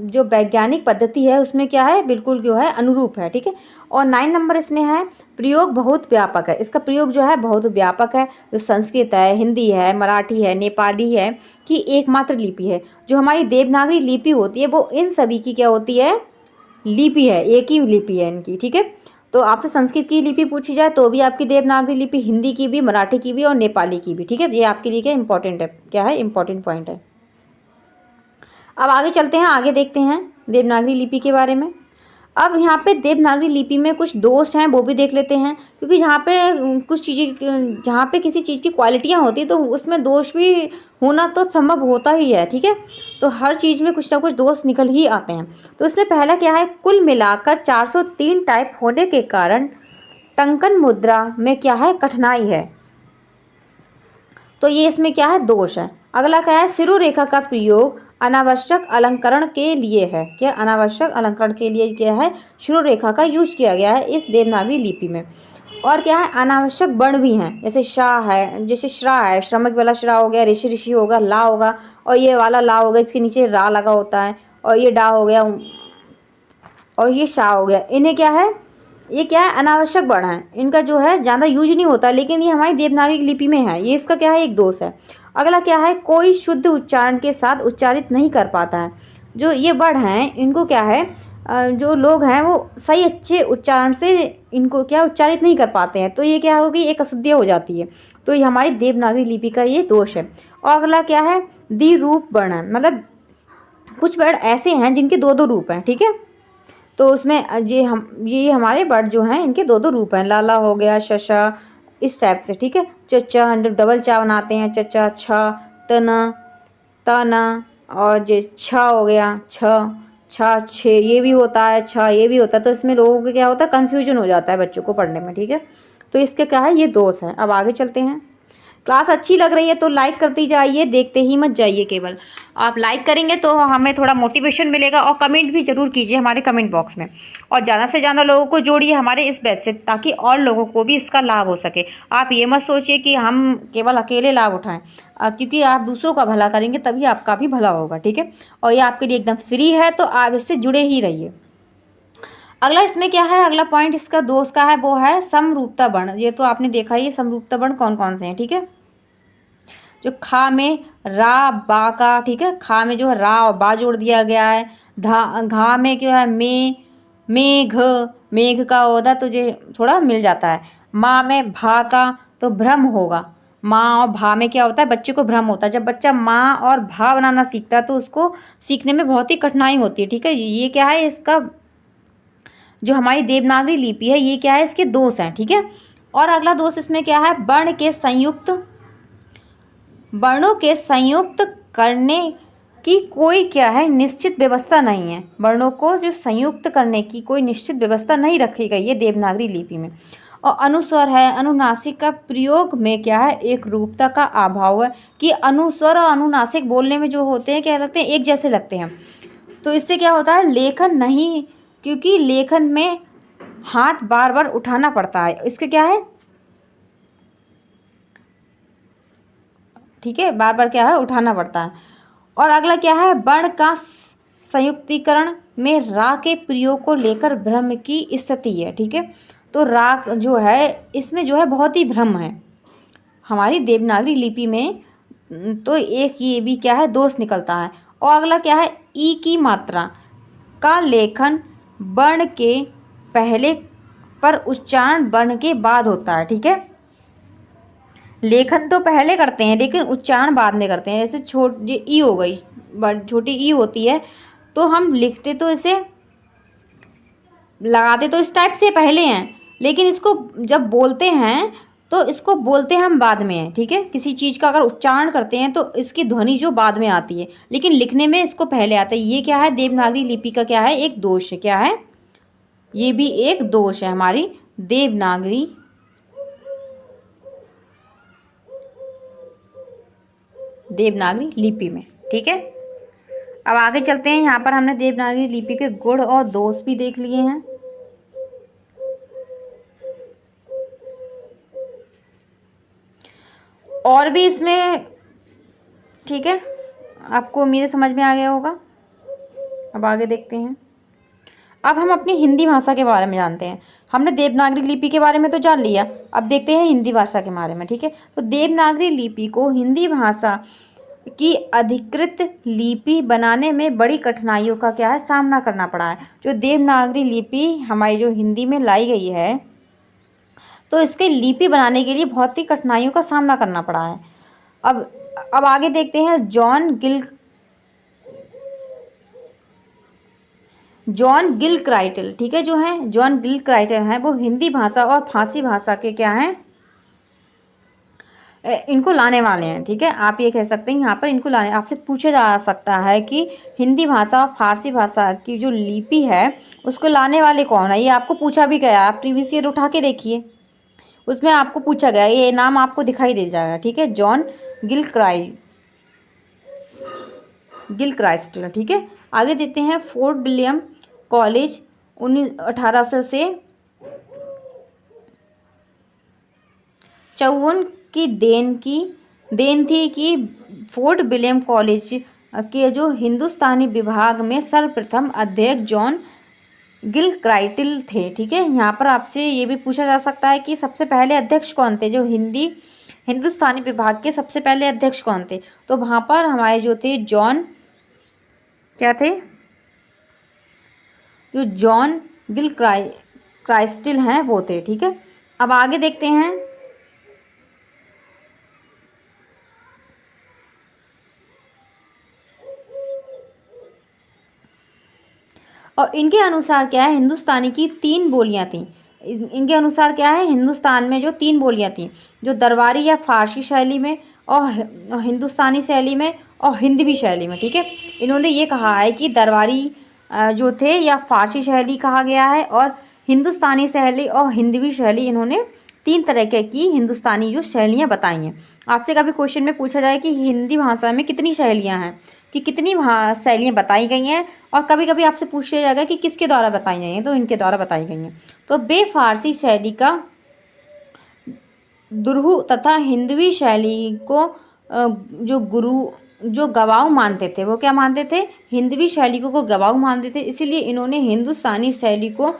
जो वैज्ञानिक पद्धति है उसमें क्या है? बिल्कुल जो है अनुरूप है। ठीक है, और 9 नंबर इसमें है प्रयोग बहुत व्यापक है। इसका प्रयोग जो है बहुत व्यापक है। जो संस्कृत है, हिंदी है, मराठी है, नेपाली है कि एकमात्र लिपि है। जो हमारी देवनागरी लिपि होती है वो इन सभी की क्या होती है? लिपि है, एक ही लिपि है इनकी। ठीक है, तो आपसे संस्कृत की लिपि पूछी जाए तो भी आपकी देवनागरी लिपि, हिंदी की भी, मराठी की भी और नेपाली की भी। ठीक है, ये आपके लिए क्या इंपॉर्टेंट है, क्या है? इंपॉर्टेंट पॉइंट है। अब आगे चलते हैं, आगे देखते हैं देवनागरी लिपि के बारे में। अब यहाँ पे देवनागरी लिपि में कुछ दोष हैं वो भी देख लेते हैं, क्योंकि जहाँ पे कुछ चीज़ें, जहाँ पे किसी चीज़ की क्वालिटियाँ होती है तो उसमें दोष भी होना तो संभव होता ही है। ठीक है, तो हर चीज़ में कुछ ना कुछ दोष निकल ही आते हैं। तो इसमें पहला क्या है? कुल मिलाकर 403 टाइप होने के कारण टंकन मुद्रा में क्या है? कठिनाई है। तो ये इसमें क्या है? दोष है। अगला क्या है? शिरोरेखा का प्रयोग अनावश्यक अलंकरण के लिए है। क्या? अनावश्यक अलंकरण के लिए क्या है? शिरोरेखा का यूज किया गया है इस देवनागरी लिपि में। और क्या है? अनावश्यक वर्ण भी हैं, जैसे शाह है, जैसे श्रा है, श्रमिक वाला श्रा हो गया, ऋषि ऋषि होगा, ला होगा, और ये वाला ला होगा, इसके नीचे रा लगा होता है, और ये डा हो गया, और ये शाह हो गया। इन्हें क्या है? ये क्या है? अनावश्यक वर्ण है, इनका जो है ज़्यादा यूज नहीं होता, लेकिन ये हमारी देवनागरी लिपि में है, ये इसका क्या है? एक दोष है। अगला क्या है? कोई शुद्ध उच्चारण के साथ उच्चारित नहीं कर पाता है। जो ये वर्ण हैं इनको क्या है? जो लोग हैं वो सही अच्छे उच्चारण से इनको क्या उच्चारित नहीं कर पाते हैं, तो ये क्या होगी, एक अशुद्धियाँ हो जाती है। तो ये हमारी देवनागरी लिपि का ये दोष है। और अगला क्या है, द्विरूप वर्णन, मतलब कुछ वर्ड ऐसे हैं जिनके दो दो रूप हैं, ठीक है। तो उसमें ये हमारे वर्ड जो हैं इनके दो दो रूप हैं, लाला हो गया, शशा, इस टाइप से, ठीक है। चचा हम जब डबल चा बनाते हैं, चचा, छ, तना, तना, और जो छ हो गया, छ, छा, छे, ये भी होता है, छा, ये भी होता है। तो इसमें लोगों को क्या होता है, कन्फ्यूजन हो जाता है बच्चों को पढ़ने में, ठीक है। तो इसके क्या है, ये दोष है। अब आगे चलते हैं। क्लास अच्छी लग रही है तो लाइक करती जाइए, देखते ही मत जाइए केवल। आप लाइक करेंगे तो हमें थोड़ा मोटिवेशन मिलेगा, और कमेंट भी ज़रूर कीजिए हमारे कमेंट बॉक्स में, और ज़्यादा से ज़्यादा लोगों को जोड़िए हमारे इस बैच से, ताकि और लोगों को भी इसका लाभ हो सके। आप ये मत सोचिए कि हम केवल अकेले लाभ उठाएं, क्योंकि आप दूसरों का भला करेंगे तभी आपका भी भला होगा, ठीक है। और ये आपके लिए एकदम फ्री है, तो आप इससे जुड़े ही रहिए। अगला इसमें क्या है, अगला पॉइंट इसका दोष का है, वो है समरूपता वर्ण। ये तो आपने देखा ही है समरूपता वर्ण कौन कौन से हैं, ठीक है। जो खा में रा बा का, ठीक है, खा में जो है रा और बा जोड़ दिया गया है। घा में क्या है, मेघ, मेघ का होता तो ये थोड़ा मिल जाता है। माँ में भा का तो भ्रम होगा, माँ और भा में क्या होता है, बच्चे को भ्रम होता है। जब बच्चा माँ और भा बनाना सीखता है तो उसको सीखने में बहुत ही कठिनाई होती है, ठीक है। ये क्या है, इसका जो हमारी देवनागरी लिपि है ये क्या है, इसके दोष हैं, ठीक है। और अगला दोष इसमें क्या है, वर्णों के संयुक्त करने की कोई क्या है, निश्चित व्यवस्था नहीं है। वर्णों को जो संयुक्त करने की कोई निश्चित व्यवस्था नहीं रखी गई है देवनागरी लिपि में। और अनुस्वर है, अनुनासिक का प्रयोग में क्या है, एक रूपता का अभाव है, कि अनुस्वर और अनुनासिक बोलने में जो होते हैं क्या लगते हैं, एक जैसे लगते हैं। तो इससे क्या होता है, लेखन नहीं, क्योंकि लेखन में हाथ बार बार उठाना पड़ता है, इसके क्या है, ठीक है, बार बार क्या है, उठाना पड़ता है। और अगला क्या है, वर्ण का संयुक्तिकरण में रा के प्रयोग को लेकर भ्रम की स्थिति है, ठीक है। तो रा जो है इसमें जो है बहुत ही भ्रम है हमारी देवनागरी लिपि में, तो एक ये भी क्या है, दोष निकलता है। और अगला क्या है, ई की मात्रा का लेखन वर्ण के पहले पर उच्चारण वर्ण के बाद होता है, ठीक है। लेखन तो पहले करते हैं लेकिन उच्चारण बाद में करते हैं। जैसे ये ई हो गई, छोटी ई होती है, तो हम लिखते तो इसे लगाते तो इस टाइप से पहले हैं, लेकिन इसको जब बोलते हैं तो इसको बोलते हम बाद में हैं, ठीक है। किसी चीज़ का अगर उच्चारण करते हैं तो इसकी ध्वनि जो बाद में आती है, लेकिन लिखने में इसको पहले आता है। ये क्या है, देवनागरी लिपि का क्या है, एक दोष है। क्या है, ये भी एक दोष है हमारी देवनागरी लिपि में, ठीक है। अब आगे चलते हैं। यहाँ पर हमने देवनागरी लिपि के गुण और दोष भी देख लिए हैं। और भी इसमें, ठीक है, आपको उम्मीद समझ में आ गया होगा। अब आगे देखते हैं। अब हम अपनी हिंदी भाषा के बारे में जानते हैं। हमने देवनागरी लिपि के बारे में तो जान लिया, अब देखते हैं हिंदी भाषा के बारे में, ठीक है। तो देवनागरी लिपि को हिंदी भाषा की अधिकृत लिपि बनाने में बड़ी कठिनाइयों का क्या है, सामना करना पड़ा है। जो देवनागरी लिपि हमारी जो हिंदी में लाई गई है, तो इसके लिपि बनाने के लिए बहुत ही कठिनाइयों का सामना करना पड़ा है। अब आगे देखते हैं। जॉन गिलक्राइटल, ठीक है, जो है जॉन गिलक्राइटल हैं, वो हिंदी भाषा और फारसी भाषा के क्या हैं, इनको लाने वाले हैं, ठीक है। आप ये कह सकते हैं यहाँ पर इनको लाने, आपसे पूछा जा सकता है कि हिंदी भाषा और फारसी भाषा की जो लिपि है उसको लाने वाले कौन है, ये आपको पूछा भी गया। आप प्रीवियस ईयर उठा के देखिए, उसमें आपको पूछा गया, ये नाम आपको दिखाई दे जाएगा, ठीक है, जॉन गिलक्राइस्टल, ठीक है। आगे देखते हैं। फोर्ट विलियम कॉलेज 1800 से 54 की देन थी कि फोर्ट विलियम कॉलेज के जो हिंदुस्तानी विभाग में सर्वप्रथम अध्यक्ष जॉन गिलक्राइटल थे, ठीक है। यहाँ पर आपसे ये भी पूछा जा सकता है कि सबसे पहले अध्यक्ष कौन थे, जो हिंदुस्तानी विभाग के सबसे पहले अध्यक्ष कौन थे। तो वहाँ पर हमारे जो थे जॉन क्या थे, जो जॉन गिल क्राइस्टल हैं वो थे। ठीक है, अब आगे देखते हैं। और इनके अनुसार क्या है, हिंदुस्तानी की 3 बोलियां थी। इनके अनुसार क्या है, हिंदुस्तान में जो 3 बोलियां थी, जो दरबारी या फारसी शैली में और हिंदुस्तानी शैली में और हिंदवी शैली में। ठीक है, इन्होंने ये कहा है कि दरबारी जो थे या फारसी शैली कहा गया है, और हिंदुस्तानी शैली और हिंदवी शैली, इन्होंने 3 तरह की हिंदुस्तानी जो शैलियाँ बताई हैं। आपसे कभी क्वेश्चन में पूछा जाए कि हिंदी भाषा में कितनी शैलियाँ हैं, कि कितनी शैलियाँ बताई गई हैं, और कभी कभी आपसे पूछ लिया जाएगा कि किसके द्वारा बताई गई हैं, तो इनके द्वारा बताई गई हैं। तो बेफारसी शैली का दुरहु तथा हिंदवी शैली को जो गवाऊ मानते थे, वो क्या मानते थे, हिंदवी शैली को गवाऊ मानते थे। इसीलिए इन्होंने हिंदुस्तानी शैली को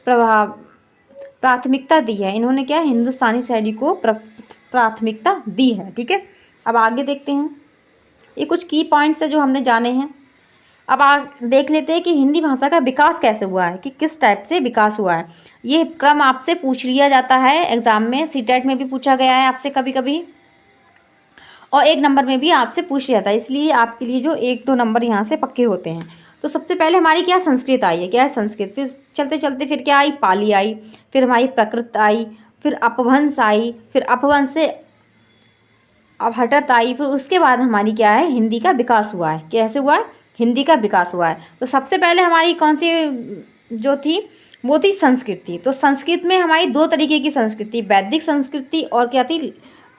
प्राथमिकता दी है। इन्होंने क्या, हिंदुस्तानी शैली को प्राथमिकता दी है। ठीक है, अब आगे देखते हैं। ये कुछ की पॉइंट्स है जो हमने जाने हैं। अब देख लेते हैं कि हिंदी भाषा का विकास कैसे हुआ है, कि किस टाइप से विकास हुआ है। ये क्रम आपसे पूछ लिया जाता है एग्जाम में, सीटेट में भी पूछा गया है आपसे कभी कभी, और 1 नंबर में भी आपसे पूछ लिया था। इसलिए आपके लिए जो 1-2 नंबर यहाँ से पक्के होते हैं। तो सबसे पहले हमारी क्या, संस्कृत आई है। क्या है, संस्कृत। फिर चलते चलते फिर क्या आई, पाली आई। फिर हमारी प्राकृत आई। फिर अपभ्रंश आई। फिर अपभ्रंश से अपहटत आई। फिर उसके बाद हमारी क्या है, हिंदी का विकास हुआ है। कैसे हुआ है, हिंदी का विकास हुआ है। तो सबसे पहले हमारी कौन सी जो थी, वो थी संस्कृत थी। तो संस्कृत में हमारी 2 तरीके की संस्कृति, वैदिक संस्कृति और क्या थी,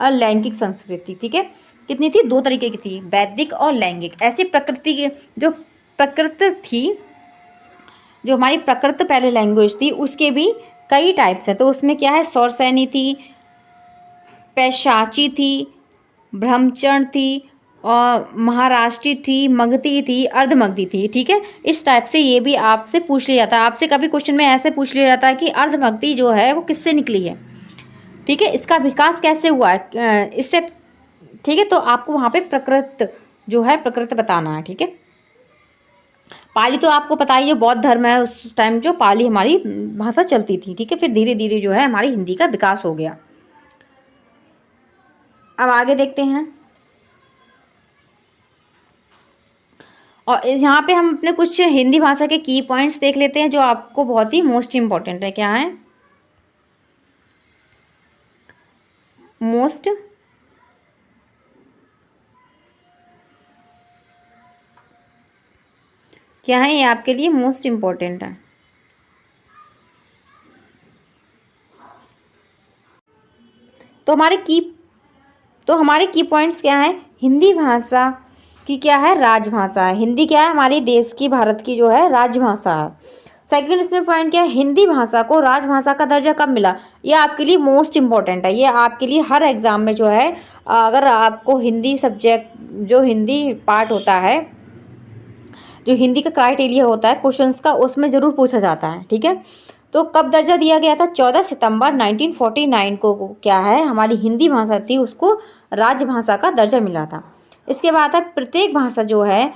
लैंगिक संस्कृति। ठीक है, कितनी थी, 2 तरीके की थी, वैदिक और लैंगिक। ऐसी प्रकृति की जो प्रकृत थी, जो हमारी प्रकृत पहले लैंग्वेज थी, उसके भी कई टाइप्स हैं। तो उसमें क्या है, सौरसैनी थी, पैशाची थी, ब्रह्मचर्ण थी, और महाराष्ट्री थी, मगधी थी, अर्धमगधी थी। ठीक है, इस टाइप से ये भी आपसे पूछ लिया जाता है। आपसे कभी क्वेश्चन में ऐसे पूछ लिया जाता है कि अर्धमगधी जो है वो किससे निकली है। ठीक है, इसका विकास कैसे हुआ है, इससे। ठीक है, तो आपको वहाँ पे प्रकृत जो है, प्रकृत बताना है। ठीक है, पाली तो आपको पता ही है, बौद्ध धर्म है, उस टाइम जो पाली हमारी भाषा चलती थी। ठीक है, फिर धीरे धीरे जो है हमारी हिंदी का विकास हो गया। अब आगे देखते हैं। और यहाँ पे हम अपने कुछ हिंदी भाषा के की पॉइंट्स देख लेते हैं, जो आपको बहुत ही मोस्ट इम्पॉर्टेंट है। क्या है, मोस्ट क्या है, ये आपके लिए मोस्ट इम्पॉर्टेंट है। तो हमारे की पॉइंट्स क्या है, हिंदी भाषा की क्या है, राजभाषा है। हिंदी क्या है, हमारे देश की, भारत की जो है राजभाषा है। सेकंड इसमें पॉइंट क्या है, हिंदी भाषा को राजभाषा का दर्जा कब मिला। ये आपके लिए मोस्ट इम्पॉर्टेंट है। ये आपके लिए हर एग्जाम में जो है, अगर आपको हिंदी सब्जेक्ट, जो हिंदी पार्ट होता है, जो हिंदी का क्राइटेरिया होता है क्वेश्चंस का, उसमें ज़रूर पूछा जाता है। ठीक है, तो कब दर्जा दिया गया था, 14 सितंबर 1949 को क्या है, हमारी हिंदी भाषा थी उसको राजभाषा का दर्जा मिला था। इसके बाद है, प्रत्येक भाषा जो है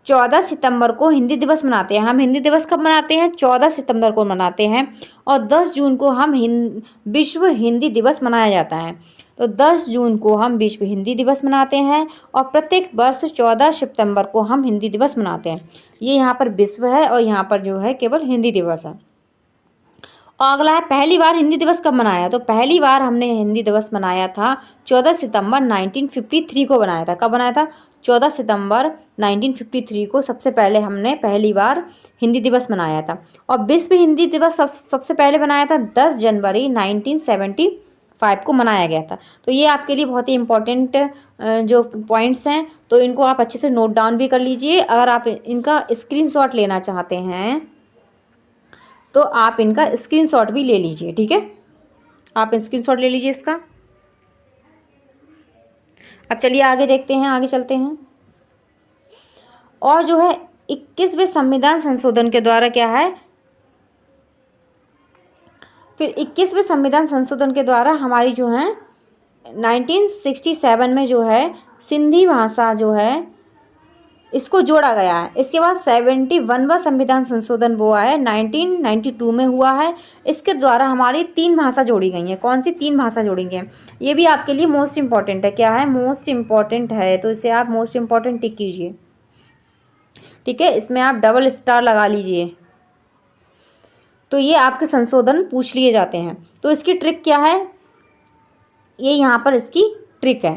14 सितंबर को हिंदी दिवस मनाते हैं। हम हिंदी दिवस कब मनाते हैं, 14 सितंबर को मनाते हैं। और 10 जून को हम विश्व हिंदी दिवस मनाया जाता है। तो 10 जून को हम विश्व हिंदी दिवस मनाते हैं, और प्रत्येक वर्ष 14 सितंबर को हम हिंदी दिवस मनाते हैं। ये यहाँ पर विश्व है, और यहाँ पर जो है केवल हिंदी दिवस है। और अगला है, पहली बार हिंदी दिवस कब मनाया। तो पहली बार हमने हिंदी दिवस मनाया था 14 सितंबर 1953 को बनाया था। कब बनाया था, 14 सितंबर 1953 को सबसे पहले हमने पहली बार हिंदी दिवस मनाया था। और विश्व हिंदी दिवस सबसे पहले बनाया था 10 जनवरी 1975 को मनाया गया था। तो ये आपके लिए बहुत ही इम्पोर्टेंट जो पॉइंट्स हैं, तो इनको आप अच्छे से नोट डाउन भी कर लीजिए। अगर आप इनका स्क्रीनशॉट लेना चाहते हैं तो आप इनका स्क्रीनशॉट भी ले लीजिए। ठीक है, आप स्क्रीनशॉट ले लीजिए इसका। अब चलिए आगे देखते हैं, आगे चलते हैं। और जो है 21वें संविधान संशोधन के द्वारा क्या है, फिर 21वें संविधान संशोधन के द्वारा हमारी जो है 1967 में जो है सिंधी भाषा जो है इसको जोड़ा गया है। इसके बाद 71वां संविधान संशोधन वो आया 1992 में हुआ है। इसके द्वारा हमारी 3 भाषा जोड़ी गई हैं। कौन सी 3 भाषा जोड़ी गई हैं? ये भी आपके लिए मोस्ट इम्पॉर्टेंट है। क्या है? मोस्ट इम्पॉर्टेंट है, तो इसे आप मोस्ट इम्पॉर्टेंट टिक कीजिए। ठीक है, इसमें आप डबल स्टार लगा लीजिए। तो ये आपके संशोधन पूछ लिए जाते हैं। तो इसकी ट्रिक क्या है? ये यहाँ पर इसकी ट्रिक है।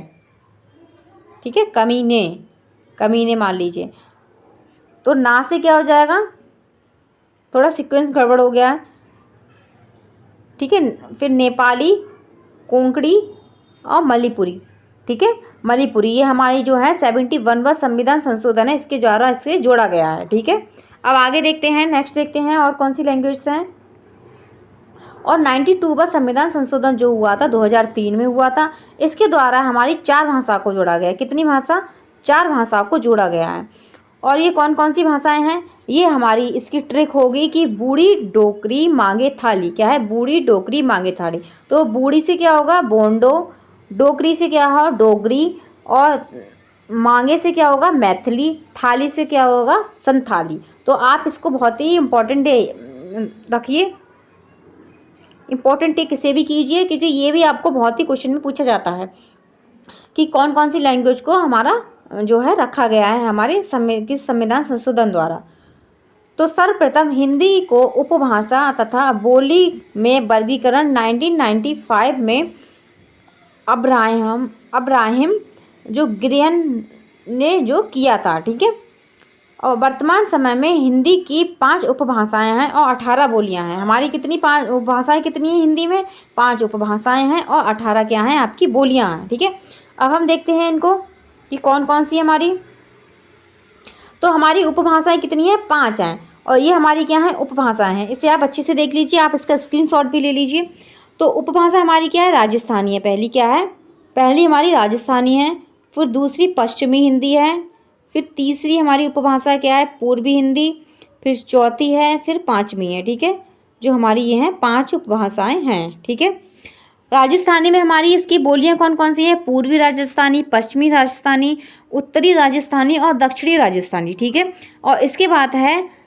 ठीक है, कमीने, कमीने मान लीजिए। तो ना से क्या हो जाएगा? थोड़ा सीक्वेंस गड़बड़ हो गया है। ठीक है, फिर नेपाली, कोंकणी और मणिपुरी। ठीक है, मणिपुरी ये हमारी जो है 71वां संविधान संशोधन है, इसके द्वारा इसे जोड़ा गया है। ठीक है, अब आगे देखते हैं, नेक्स्ट देखते हैं और कौन सी लैंग्वेज हैं। और 92वां संविधान संशोधन जो हुआ था 2003 में हुआ था, इसके द्वारा हमारी 4 भाषा को जोड़ा गया। कितनी भाषा? 4 भाषाओं को जोड़ा गया है। और ये कौन कौन सी भाषाएं हैं? ये हमारी इसकी ट्रिक होगी कि बूढ़ी डोकरी मांगे थाली। क्या है? बूढ़ी डोकरी मांगे थाली। तो बूढ़ी से क्या होगा? बोंडो, डोकरी से क्या होगा? डोगरी, और मांगे से क्या होगा? मैथिली, थाली से क्या होगा? संथाली। तो आप इसको बहुत ही इम्पोर्टेंट रखिए, इम्पोर्टेंट टिक किसे भी कीजिए, क्योंकि ये भी आपको बहुत ही क्वेश्चन में पूछा जाता है कि कौन कौन सी लैंग्वेज को हमारा जो है रखा गया है हमारे संविधान संशोधन द्वारा। तो सर्वप्रथम हिंदी को उपभाषा तथा बोली में वर्गीकरण 1995 में अब्राहिम जो ग्रियन ने जो किया था। ठीक है, और वर्तमान समय में हिंदी की 5 उपभाषाएं हैं और 18 बोलियां हैं। हमारी कितनी 5 उपभाषाएं कितनी हैं हिंदी में? 5 उपभाषाएं हैं और 18 क्या हैं? आपकी बोलियां हैं। ठीक है, अब हम देखते हैं इनको कि कौन कौन सी हमारी। तो हमारी उपभाषाएं कितनी है? 5 हैं, और ये हमारी क्या है? उपभाषाएं हैं। इसे आप अच्छे से देख लीजिए, आप इसका स्क्रीनशॉट भी ले लीजिए। तो उपभाषा हमारी क्या है? राजस्थानी है। पहली क्या है? पहली हमारी राजस्थानी है, फिर दूसरी पश्चिमी हिंदी है, फिर तीसरी हमारी उपभाषा क्या है? पूर्वी हिंदी, फिर चौथी है, फिर 5वीं है। ठीक है, जो हमारी ये हैं 5 उपभाषाएं हैं। ठीक है, राजस्थानी में हमारी इसकी बोलियां कौन कौन सी है? पूर्वी राजस्थानी, पश्चिमी राजस्थानी, उत्तरी राजस्थानी और दक्षिणी राजस्थानी। ठीक है, और इसके बाद है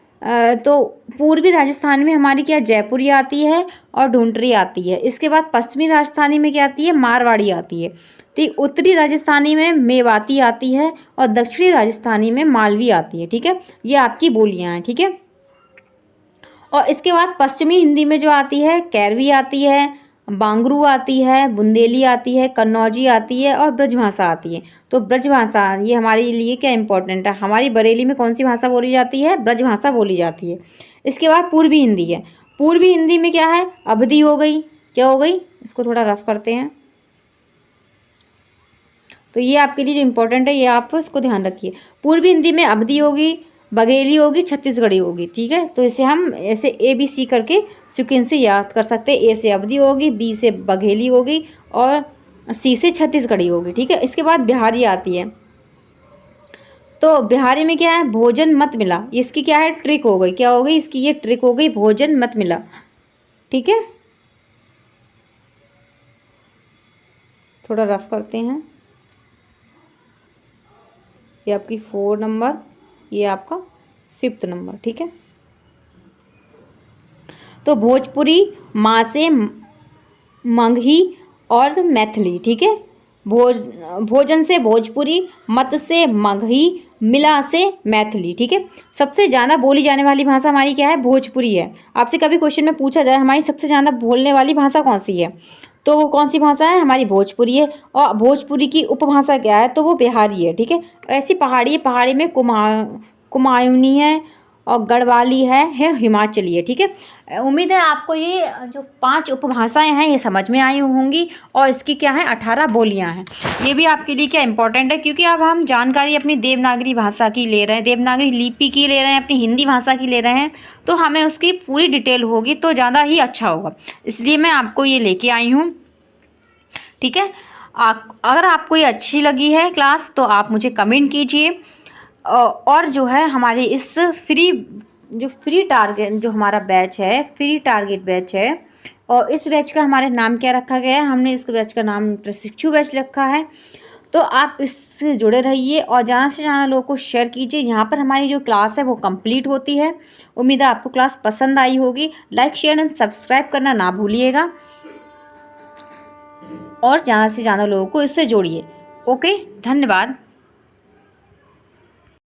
तो पूर्वी राजस्थान में हमारी क्या? जयपुरी आती है और ढूंढरी आती है। इसके बाद पश्चिमी राजस्थानी में क्या आती है? मारवाड़ी आती है। तो उत्तरी राजस्थानी में मेवाती आती है और दक्षिणी राजस्थानी में मालवी आती है। ठीक है, ये आपकी बोलियां हैं। ठीक है, और इसके बाद पश्चिमी हिंदी में जो आती है कैरवी आती है, बांगरू आती है, बुंदेली आती है, कन्नौजी आती है और ब्रजभाषा आती है। तो ब्रजभाषा ये हमारे लिए क्या इंपॉर्टेंट है? हमारी बरेली में कौन सी भाषा बोली जाती है? ब्रजभाषा बोली जाती है। इसके बाद पूर्वी हिंदी है। पूर्वी हिंदी में क्या है? अवधी हो गई। क्या हो गई? इसको थोड़ा रफ करते हैं। तो ये आपके लिए जो इम्पोर्टेंट है, ये आप इसको ध्यान रखिए। पूर्वी हिंदी में अवधी होगी, बघेली होगी, छत्तीसगढ़ी होगी। ठीक है, तो इसे हम ऐसे ABC करके सीक्वेंस से याद कर सकते हैं। A से अवधी होगी, B से बघेली होगी और C से छत्तीसगढ़ी होगी। ठीक है, इसके बाद बिहारी आती है। तो बिहारी में क्या है? भोजन मत मिला। इसकी क्या है? ट्रिक हो गई। क्या हो गई इसकी? ये ट्रिक हो गई, भोजन मत मिला। ठीक है, थोड़ा रफ करते हैं। ये आपकी 4 नंबर, ये आपका 5th नंबर। ठीक है, तो भोजपुरी, माँ से मगही और मैथिली। ठीक है, भोजन से भोजपुरी, मत से मगही, मिला से मैथिली। ठीक है, सबसे ज़्यादा बोली जाने वाली भाषा हमारी क्या है? भोजपुरी है। आपसे कभी क्वेश्चन में पूछा जाए हमारी सबसे ज़्यादा बोलने वाली भाषा कौन सी है, तो वो कौन सी भाषा है? हमारी भोजपुरी है। और भोजपुरी की उपभाषा क्या है? तो वो बिहारी है। ठीक है, ऐसी पहाड़ी में कुमायूनी है और गढ़वाली है हिमाचली है। ठीक है, उम्मीद है आपको ये जो 5 उपभाषाएं हैं ये समझ में आई होंगी, और इसकी क्या है? 18 बोलियां हैं। ये भी आपके लिए क्या इंपॉर्टेंट है, क्योंकि अब हम जानकारी अपनी देवनागरी भाषा की ले रहे हैं, देवनागरी लिपि की ले रहे हैं, अपनी हिंदी भाषा की ले रहे हैं, तो हमें उसकी पूरी डिटेल होगी तो ज़्यादा ही अच्छा होगा, इसलिए मैं आपको ये लेके आई हूँ। ठीक है, अगर आपको ये अच्छी लगी है क्लास तो आप मुझे कमेंट कीजिए, और जो है हमारे इस फ्री टारगेट जो हमारा बैच है, फ्री टारगेट बैच है, और इस बैच का हमारे नाम क्या रखा गया है? हमने इस बैच का नाम प्रशिक्षु बैच रखा है। तो आप इससे जुड़े रहिए और ज़्यादा से ज़्यादा लोगों को शेयर कीजिए। यहाँ पर हमारी जो क्लास है वो कंप्लीट होती है। उम्मीद है आपको क्लास पसंद आई होगी। लाइक शेयर एंड सब्सक्राइब करना ना भूलिएगा और ज़्यादा से ज़्यादा लोगों को इससे जोड़िए। ओके, धन्यवाद।